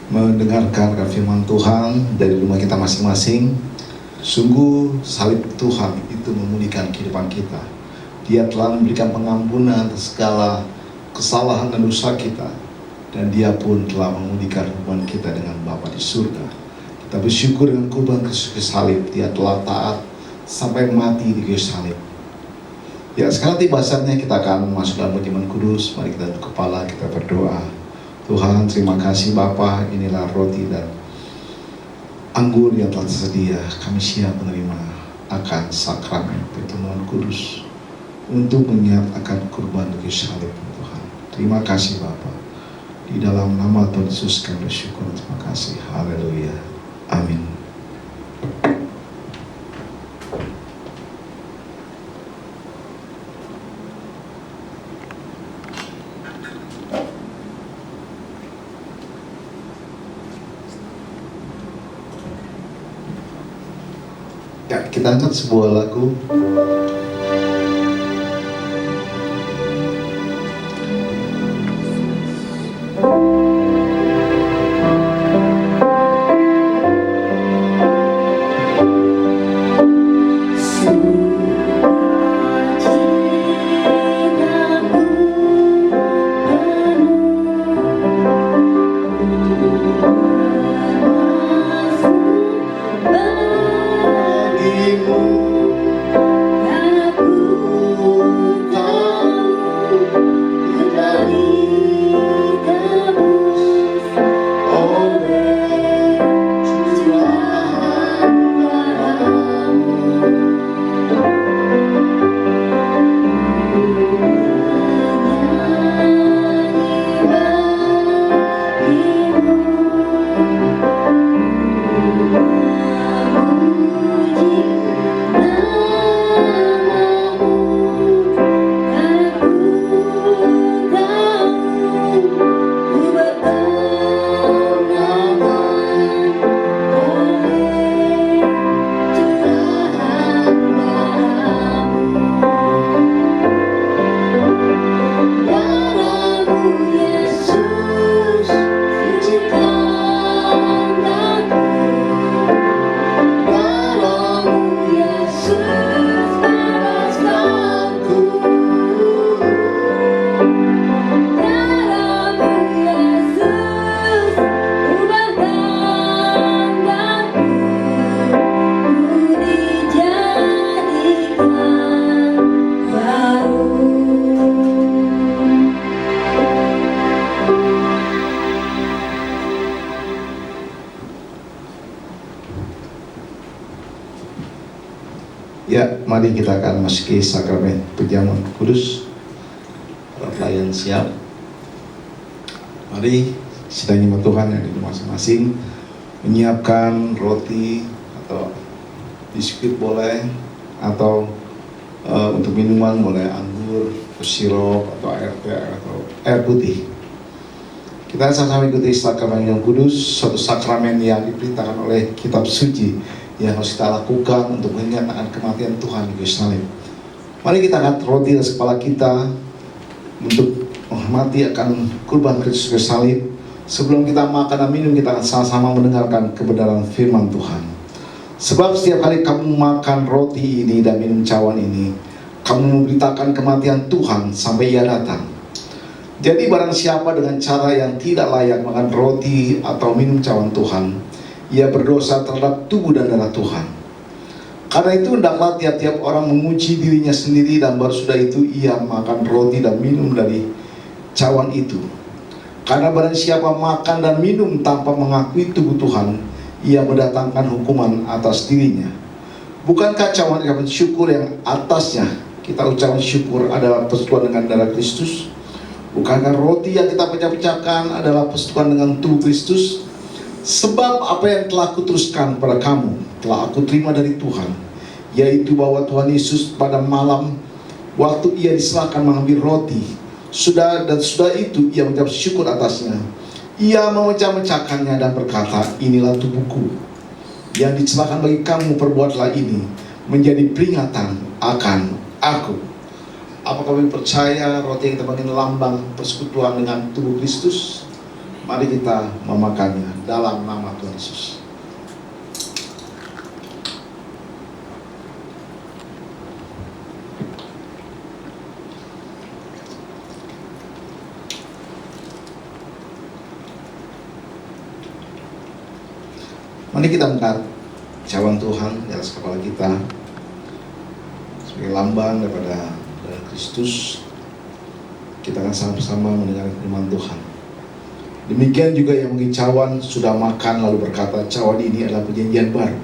mendengarkan firman Tuhan dari rumah kita masing-masing. Sungguh salib Tuhan itu memulihkan kehidupan kita. Dia telah memberikan pengampunan atas segala kesalahan dan dosa kita, dan Dia pun telah memulihkan hubungan kita dengan Bapa di surga. Kita bersyukur dengan kurban Kristus salib. Dia telah taat sampai mati di kayu salib. Ya, sekarang tiba saatnya kita akan masuk dalam perjamuan kudus. Mari kita tunduk kepala, kita berdoa. Tuhan, terima kasih Bapa, inilah roti dan anggur yang telah tersedia. Kami siap menerima akan sakramen pertemuan kudus untuk mengingat akan kurban kayu salib Tuhan. Terima kasih Bapa. Di dalam nama Tuhan Yesus kami bersyukur. Terima kasih. Haleluya. Amin. Ya, kita angkat sebuah lagu. Bagimu Ya, mari kita akan masuki sakramen perjamuan kudus. Para pelayan siap. Mari sidang jemaat Tuhan yang di rumah masing-masing menyiapkan roti atau biskuit boleh, atau untuk minuman boleh anggur, sirup atau air teh atau air putih. Kita sama-sama ikuti sakramen yang kudus, suatu sakramen yang diperintahkan oleh kitab suci yang harus kita lakukan untuk mengingat akan kematian Tuhan di kayu salib. Mari kita angkat roti atas kepala kita untuk menghormati akan kurban Kristus kayu salib. Sebelum kita makan dan minum, kita akan sama-sama mendengarkan kebenaran firman Tuhan. Sebab setiap kali kamu makan roti ini dan minum cawan ini, kamu memberitakan kematian Tuhan sampai Ia datang. Jadi barang siapa dengan cara yang tidak layak makan roti atau minum cawan Tuhan, ia berdosa terhadap tubuh dan darah Tuhan. Karena itu hendaklah tiap-tiap orang menguji dirinya sendiri, dan baru sudah itu ia makan roti dan minum dari cawan itu. Karena barang siapa makan dan minum tanpa mengakui tubuh Tuhan, ia mendatangkan hukuman atas dirinya. Bukankah cawan ucapan syukur yang atasnya kita ucapan syukur adalah persekutuan dengan darah Kristus? Bukankah roti yang kita pecah-pecahkan adalah persekutuan dengan tubuh Kristus? Sebab apa yang telah kuteruskan pada kamu telah aku terima dari Tuhan, yaitu bahwa Tuhan Yesus pada malam waktu ia diserahkan mengambil roti, sudah itu ia mengucap syukur atasnya. Ia memecah-mecahkannya dan berkata, inilah tubuhku yang diserahkan bagi kamu, perbuatlah ini menjadi peringatan akan aku. Apakah kami percaya roti yang kita panggil lambang persekutuan dengan tubuh Kristus? Mari kita memakannya dalam nama Tuhan Yesus. Mari kita angkat cawan Tuhan di atas kepala kita sebagai lambang daripada darah Kristus. Kita akan sama-sama mendengar firman Tuhan. Demikian juga yang mungkin cawan sudah makan lalu berkata, cawan ini adalah perjanjian baru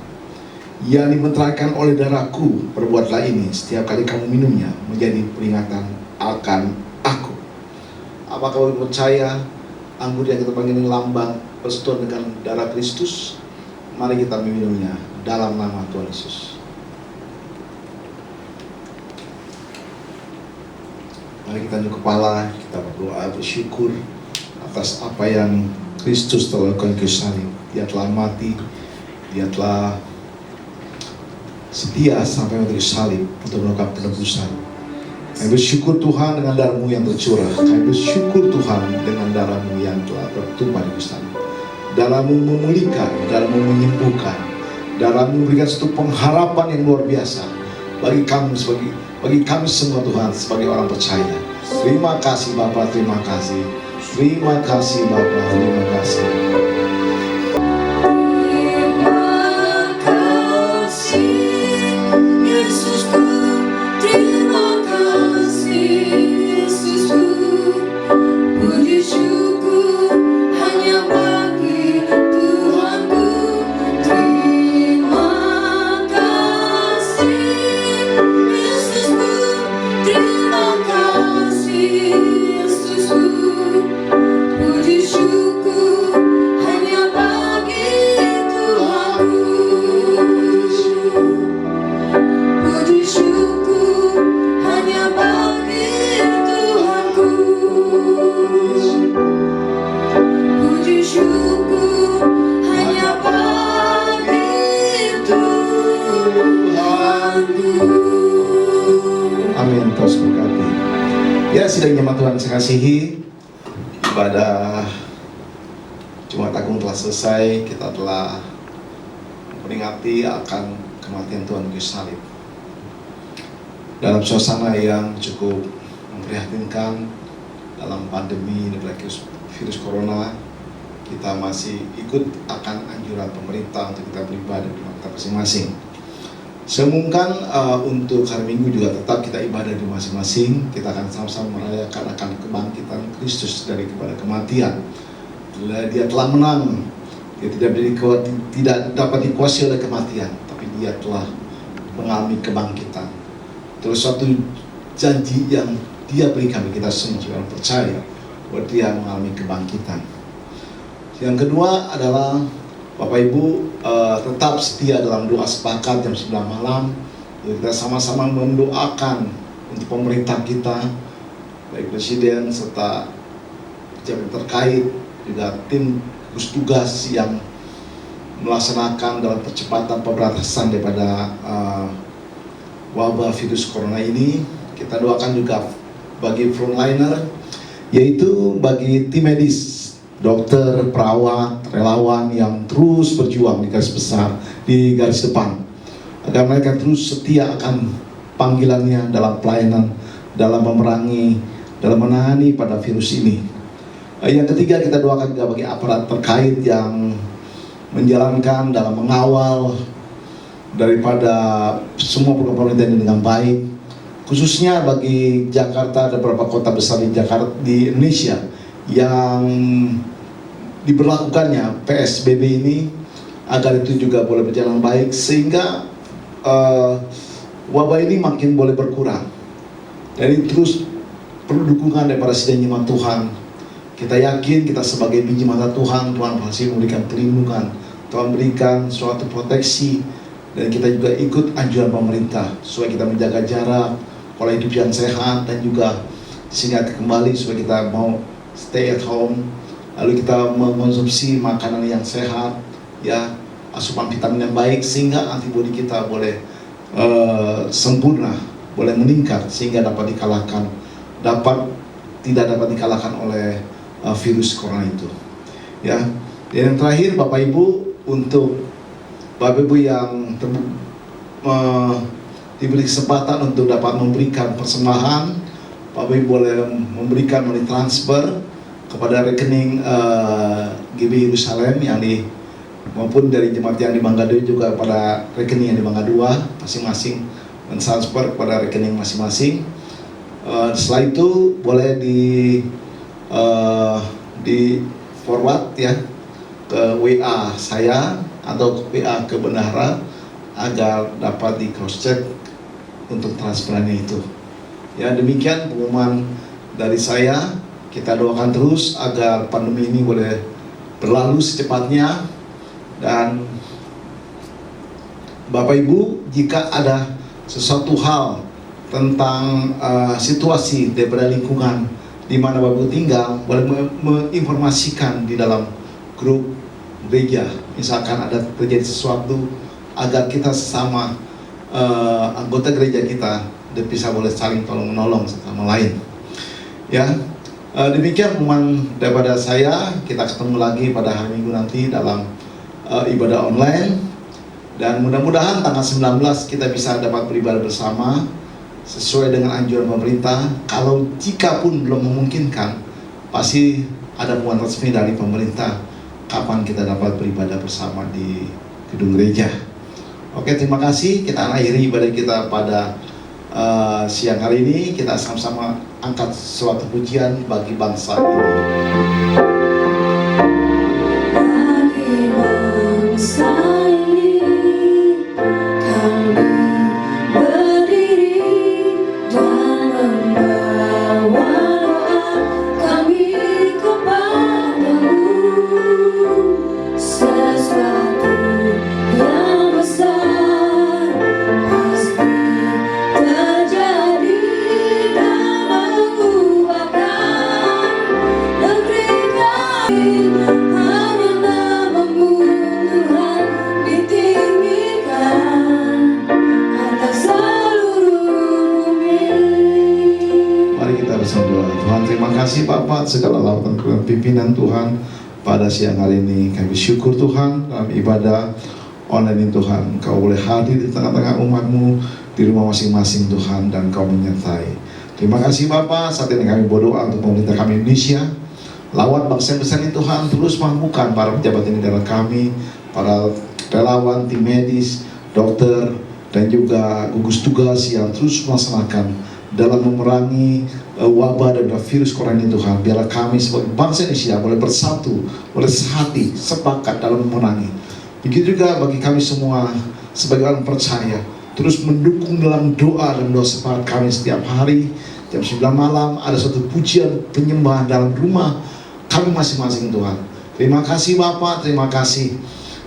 yang dimeteraikan oleh darahku, perbuatlah ini setiap kali kamu minumnya menjadi peringatan akan aku. Apakah kamu percaya anggur yang kita panggil lambang persekutuan dengan darah Kristus? Mari kita meminumnya dalam nama Tuhan Yesus. Mari kita tunduk kepala, kita berdoa bersyukur atas apa yang Kristus telah lakukan di kayu salib. Dia telah mati, Dia telah setia sampai mati di salib untuk melakukan penebusan. Kami bersyukur Tuhan dengan darah-Mu yang tercurah. Kami bersyukur Tuhan dengan darah-Mu yang telah tertumpah di kayu salib. Darah-Mu memulihkan, darah-Mu menyembuhkan, darah-Mu memberikan satu pengharapan yang luar biasa bagi kami semua Tuhan sebagai orang percaya. Terima kasih Bapa, terima kasih. Terima kasih Bapa, terima kasih. Terima kasih Yesusku, terima kasih Yesusku. Puji syukur hanya bagi Tuhanku. Terima kasih Yesusku, terima kasih Yesusku. Puji syukur hanya bagi Tuhanku. Puji syukur hanya bagi Tuhanku. Puji syukur hanya bagi Tuhanku. Amin. Terus berkati. Ya, sidang jemaat Tuhan saya kasihi, ibadah Jumat Agung telah selesai. Kita telah memperingati akan kematian Tuhan di kayu salib dalam suasana yang cukup memprihatinkan. Dalam pandemi virus corona, kita masih ikut akan anjuran pemerintah untuk kita beribadah di rumah kita masing-masing. Semungkan untuk hari Minggu juga tetap kita ibadah di masing-masing. Kita akan sama-sama merayakan akan kebangkitan Kristus dari kepada kematian. Dia telah menang. Dia tidak dapat dikuasai oleh kematian, tapi Dia telah mengalami kebangkitan. Terus suatu janji yang Dia berikan bagi kita semua sebagai orang percaya bahwa Dia mengalami kebangkitan. Yang kedua adalah Bapak Ibu tetap setia dalam doa sepakat jam 9 malam. Kita sama-sama mendoakan untuk pemerintah kita, baik Presiden serta pejabat terkait, juga tim gugus tugas yang melaksanakan dalam percepatan pemberantasan daripada wabah virus corona ini. Kita doakan juga bagi frontliner, yaitu bagi tim medis, dokter, perawat, relawan yang terus berjuang di garis besar, di garis depan, agar mereka terus setia akan panggilannya dalam pelayanan, dalam memerangi, dalam menangani pada virus ini. Yang ketiga, kita doakan juga bagi aparat terkait yang menjalankan dalam mengawal daripada semua program pemerintah ini dengan baik, khususnya bagi Jakarta dan beberapa kota besar di Indonesia yang diberlakukannya PSBB ini, agar itu juga boleh berjalan baik sehingga wabah ini makin boleh berkurang. Dan terus perlu dukungan daripada sidang jemaat Tuhan. Kita yakin kita sebagai biji mata Tuhan, Tuhan pasti memberikan perlindungan, Tuhan berikan suatu proteksi, dan kita juga ikut anjuran pemerintah supaya kita menjaga jarak, pola hidup yang sehat, dan juga sehingga kembali supaya kita mau stay at home, lalu kita mengkonsumsi makanan yang sehat, ya, asupan vitamin yang baik sehingga antibodi kita boleh sempurna, boleh meningkat sehingga tidak dapat dikalahkan oleh virus corona itu. Ya, dan yang terakhir Bapak Ibu, untuk Bapak Ibu yang diberi kesempatan untuk dapat memberikan persembahan, Bapak Ibu boleh memberikan money transfer kepada rekening GB Yerusalem yang maupun dari jemaat yang di Mangga 2 juga pada rekening yang di Mangga 2, masing-masing mentransfer kepada rekening masing-masing. Setelah itu boleh di forward ya ke WA saya atau WA ke Bendahara agar dapat di cross check untuk transferannya itu. Ya, demikian pengumuman dari saya. Kita doakan terus agar pandemi ini boleh berlalu secepatnya, dan Bapak Ibu, jika ada sesuatu hal tentang situasi daripada lingkungan di mana Bapak Ibu tinggal, boleh menginformasikan di dalam grup gereja. Misalkan ada terjadi sesuatu, agar kita sesama anggota gereja kita bisa boleh saling tolong menolong satu sama lain. Ya, demikian pengumuman daripada saya. Kita ketemu lagi pada hari Minggu nanti dalam ibadah online, dan mudah-mudahan tanggal 19 kita bisa dapat beribadah bersama sesuai dengan anjuran pemerintah. Kalau jika pun belum memungkinkan, pasti ada pengumuman resmi dari pemerintah kapan kita dapat beribadah bersama di gedung gereja. Oke, terima kasih. Kita akhiri ibadah kita pada siang hari ini. Kita sama-sama angkat suatu pujian bagi bangsa ini. Bagi bangsa ini kami berdiri dan membawa doa kami kepadamu. Sesuatu yang besar pasti terjadi dan mengubahkan negeri kami. Hanya namamu Tuhan ditinggikan atas seluruh bumi. Mari kita berdoa. Tuhan, terima kasih Bapak segala lautan pimpinan Tuhan pada siang hari ini. Kami syukur Tuhan dalam ibadah online ini Tuhan, Kau boleh hadir di tengah-tengah umat-Mu di rumah masing-masing Tuhan, dan Kau menyertai. Terima kasih Bapak. Saat ini kami berdoa untuk pemerintah kami Indonesia, lawan bangsa yang besar ini Tuhan, terus mampukan para pejabat ini dalam kami, para relawan, tim medis, dokter, dan juga gugus tugas yang terus melaksanakan dalam memerangi wabah dan virus corona ini Tuhan. Biarlah kami sebagai bangsa Indonesia boleh bersatu, boleh sehati, sepakat dalam memerangi. Begitu juga bagi kami semua sebagai orang percaya, terus mendukung dalam doa dan doa sepakat kami setiap hari. Jam 9 malam ada satu pujian penyembahan dalam rumah kami masing-masing Tuhan. Terima kasih Bapak, terima kasih.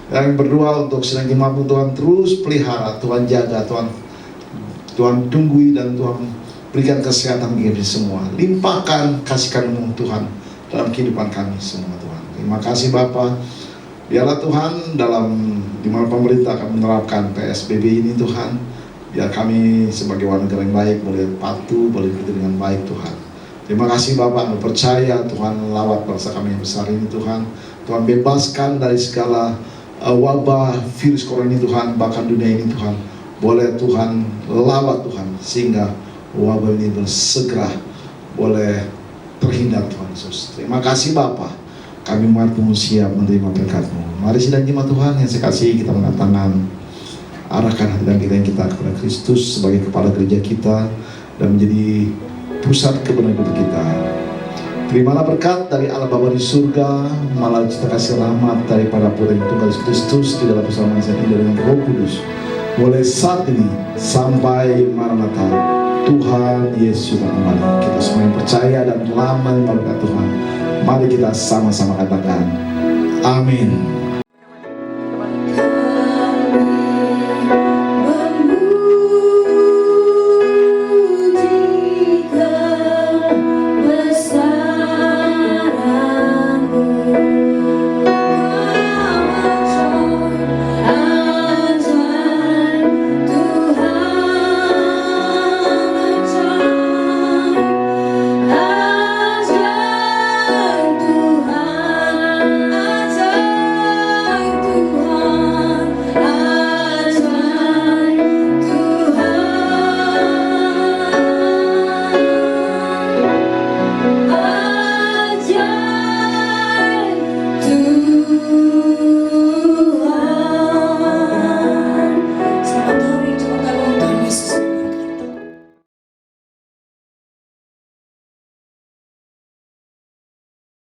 Kami berdoa untuk sedang jemaat Tuhan terus pelihara, Tuhan jaga, Tuhan tunggui dan Tuhan berikan kesehatan bagi semua. Limpahkan kasih karunia Tuhan dalam kehidupan kami semua Tuhan. Terima kasih Bapak. Biarlah Tuhan dalam di mana pemerintah akan menerapkan PSBB ini Tuhan, biar kami sebagai warga negara yang baik boleh patuh, boleh hidup dengan baik Tuhan. Terima kasih Bapak, kami percaya Tuhan lawat bangsa kami yang besar ini Tuhan. Tuhan bebaskan dari segala wabah virus corona ini Tuhan, bahkan dunia ini Tuhan. Boleh Tuhan lawat Tuhan, sehingga wabah ini segera boleh terhindar Tuhan Yesus. Terima kasih Bapak, kami mampu siap menerima berkat-Mu. Mari sidang jemaat Tuhan yang saya kasih, kita mengangkat tangan, arahkan hati dan kita kepada Kristus sebagai kepala gereja kita dan menjadi pusat kebenaran hidup kita. Terimalah berkat dari Allah Bapa di surga, malah cita kasih rahmat daripada Putra yang tunggal Kristus di dalam persamaan yang indah dengan Roh Kudus. Mulai saat ini sampai Maranatha, Tuhan Yesus kembali. Kita semua yang percaya dan lama berkat Tuhan, mari kita sama-sama katakan, Amin.